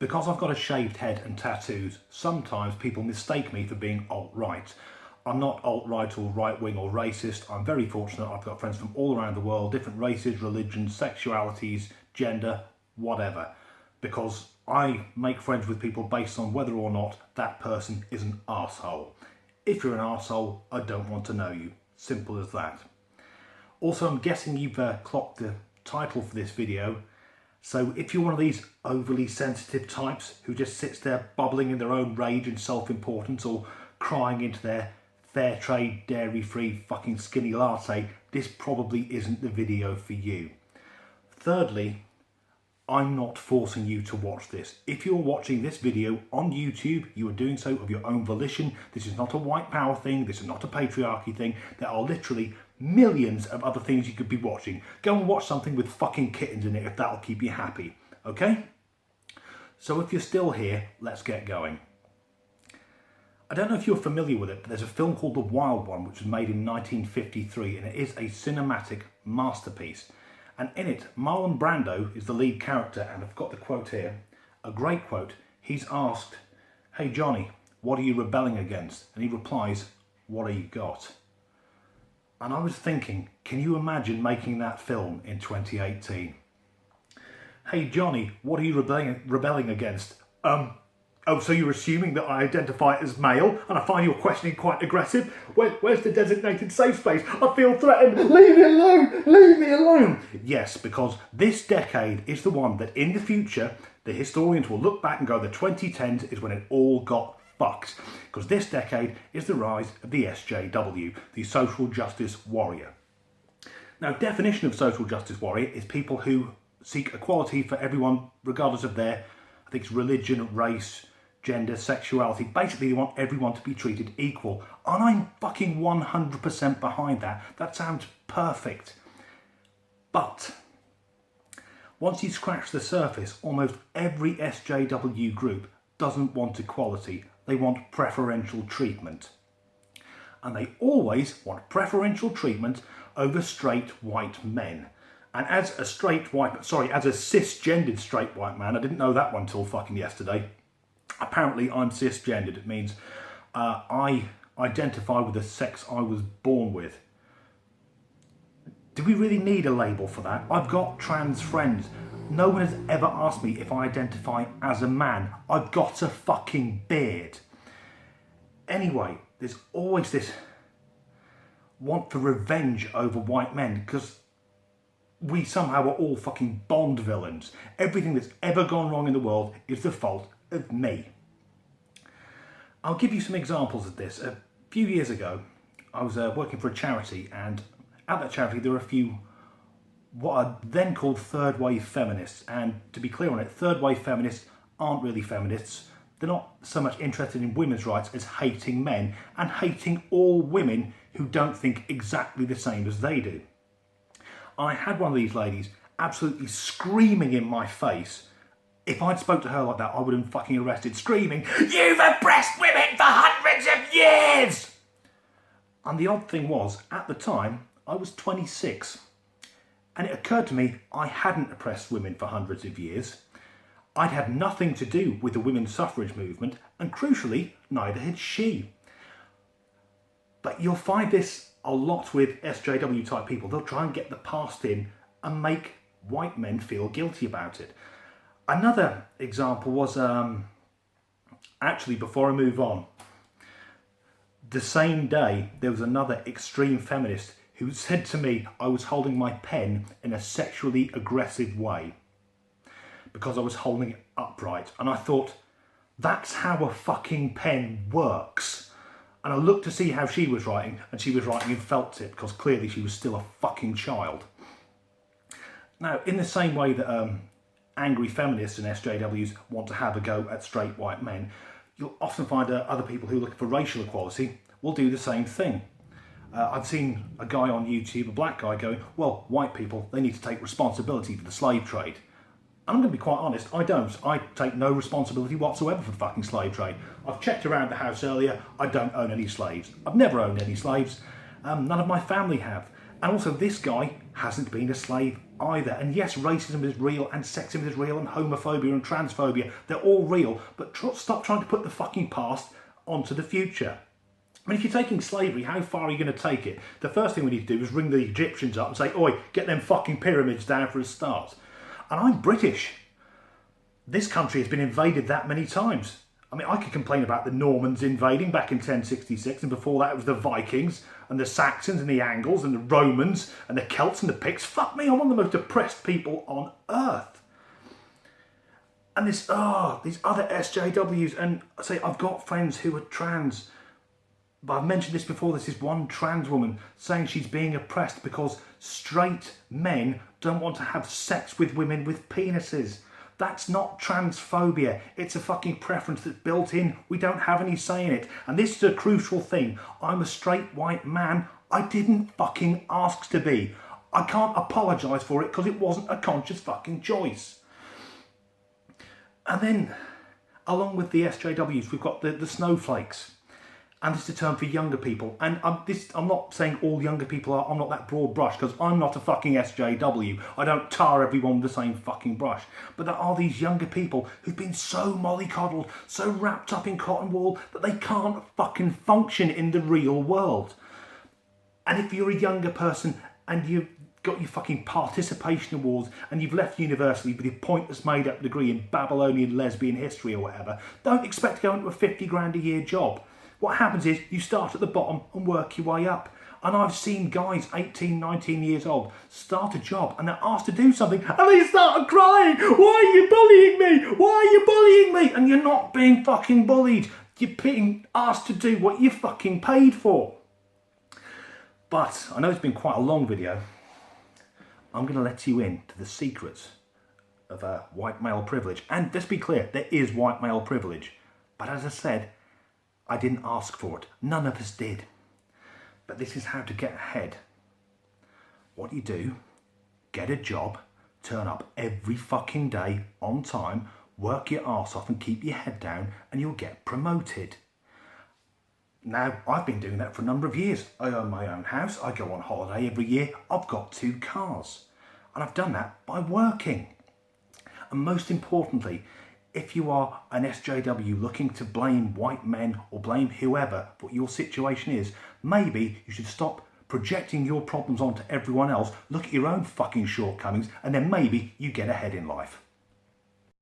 Because I've got a shaved head and tattoos, sometimes people mistake me for being alt-right. I'm not alt-right or right-wing or racist. I'm very fortunate. I've got friends from all around the world, different races, religions, sexualities, gender, whatever. Because I make friends with people based on whether or not that person is an arsehole. If you're an arsehole, I don't want to know you. Simple as that. Also, I'm guessing you've clocked the title for this video. So if you're one of these overly sensitive types who just sits there bubbling in their own rage and self-importance or crying into their fair trade, dairy-free fucking skinny latte, this probably isn't the video for you. Thirdly, I'm not forcing you to watch this. If you're watching this video on YouTube, you are doing so of your own volition. This is not a white power thing. This is not a patriarchy thing. There are literally millions of other things you could be watching. Go and watch something with fucking kittens in it if that'll keep you happy, okay? So if you're still here, let's get going. I don't know if you're familiar with it, but there's a film called The Wild One, which was made in 1953, and it is a cinematic masterpiece. And in it, Marlon Brando is the lead character, and I've got the quote here, a great quote. He's asked, "Hey Johnny, what are you rebelling against?" And he replies, "What have you got?" And I was thinking, can you imagine making that film in 2018? "Hey Johnny, what are you rebelling against?" Oh, so you're assuming that I identify as male and I find your questioning quite aggressive? Where's the designated safe space? I feel threatened. Leave me alone. Leave me alone. Yes, because this decade is the one that in the future, the historians will look back and go, the 2010s is when it all got fucked. Because this decade is the rise of the SJW, the social justice warrior. Now, definition of social justice warrior is people who seek equality for everyone, regardless of their, I think it's religion, race, gender, sexuality. Basically, they want everyone to be treated equal. And I'm fucking 100% behind that. That sounds perfect. But once you scratch the surface, almost every SJW group doesn't want equality. They want preferential treatment. And they always want preferential treatment over straight white men. And as a cisgendered straight white man, I didn't know that one till fucking yesterday. Apparently I'm cisgendered. It means I identify with the sex I was born with. Do we really need a label for that? I've got trans friends. No one has ever asked me if I identify as a man. I've got a fucking beard. Anyway, there's always this want for revenge over white men because we somehow are all fucking Bond villains. Everything that's ever gone wrong in the world is the fault of me. I'll give you some examples of this. A few years ago, I was working for a charity, and at that charity there were a few what are then called third wave feminists. And to be clear on it, third wave feminists aren't really feminists. They're not so much interested in women's rights as hating men and hating all women who don't think exactly the same as they do. I had one of these ladies absolutely screaming in my face. If I'd spoke to her like that, I would have been fucking arrested, screaming, "You've oppressed women for hundreds of years!" And the odd thing was, at the time, I was 26. And it occurred to me I hadn't oppressed women for hundreds of years. I'd had nothing to do with the women's suffrage movement, and crucially, neither had she. But you'll find this a lot with SJW type people. They'll try and get the past in and make white men feel guilty about it. Another example was, actually before I move on, the same day there was another extreme feminist who said to me I was holding my pen in a sexually aggressive way because I was holding it upright. And I thought, that's how a fucking pen works. And I looked to see how she was writing, and she was writing in felt tip because clearly she was still a fucking child. Now, in the same way that angry feminists and SJWs want to have a go at straight white men, you'll often find other people who look for racial equality will do the same thing. I've seen a guy on YouTube, a black guy, going, well, white people, they need to take responsibility for the slave trade. And I'm going to be quite honest, I don't. I take no responsibility whatsoever for the fucking slave trade. I've checked around the house earlier, I don't own any slaves. I've never owned any slaves. None of my family have. And also, this guy hasn't been a slave either. And yes, racism is real, and sexism is real, and homophobia and transphobia, they're all real, but stop trying to put the fucking past onto the future. I mean, if you're taking slavery, how far are you going to take it? The first thing we need to do is ring the Egyptians up and say, oi, get them fucking pyramids down for a start. And I'm British. This country has been invaded that many times. I mean, I could complain about the Normans invading back in 1066, and before that it was the Vikings and the Saxons and the Angles and the Romans and the Celts and the Picts. Fuck me, I'm one of the most oppressed people on earth. And these other SJWs, and I say I've got friends who are trans, but I've mentioned this before, this is one trans woman saying she's being oppressed because straight men don't want to have sex with women with penises. That's not transphobia. It's a fucking preference that's built in. We don't have any say in it. And this is a crucial thing. I'm a straight white man. I didn't fucking ask to be. I can't apologise for it because it wasn't a conscious fucking choice. And then, along with the SJWs, we've got the snowflakes. And this is a term for younger people. And I'm not saying all younger people are, I'm not that broad brush, because I'm not a fucking SJW. I don't tar everyone with the same fucking brush. But there are these younger people who've been so mollycoddled, so wrapped up in cotton wool, that they can't fucking function in the real world. And if you're a younger person and you've got your fucking participation awards and you've left university with your pointless made up degree in Babylonian lesbian history or whatever, don't expect to go into a 50 grand a year job. What happens is you start at the bottom and work your way up. And I've seen guys 18, 19 years old start a job and they're asked to do something and they start crying. Why are you bullying me? Why are you bullying me? And you're not being fucking bullied. You're being asked to do what you're fucking paid for. But I know it's been quite a long video. I'm going to let you in to the secrets of white male privilege. And let's be clear, there is white male privilege. But as I said, I didn't ask for it. None of us did. But this is how to get ahead. What you do, get a job, turn up every fucking day on time, work your arse off and keep your head down, and you'll get promoted. Now, I've been doing that for a number of years. I own my own house, I go on holiday every year, I've got 2 cars. And I've done that by working. And most importantly, if you are an SJW looking to blame white men or blame whoever for what your situation is, maybe you should stop projecting your problems onto everyone else, look at your own fucking shortcomings, and then maybe you get ahead in life.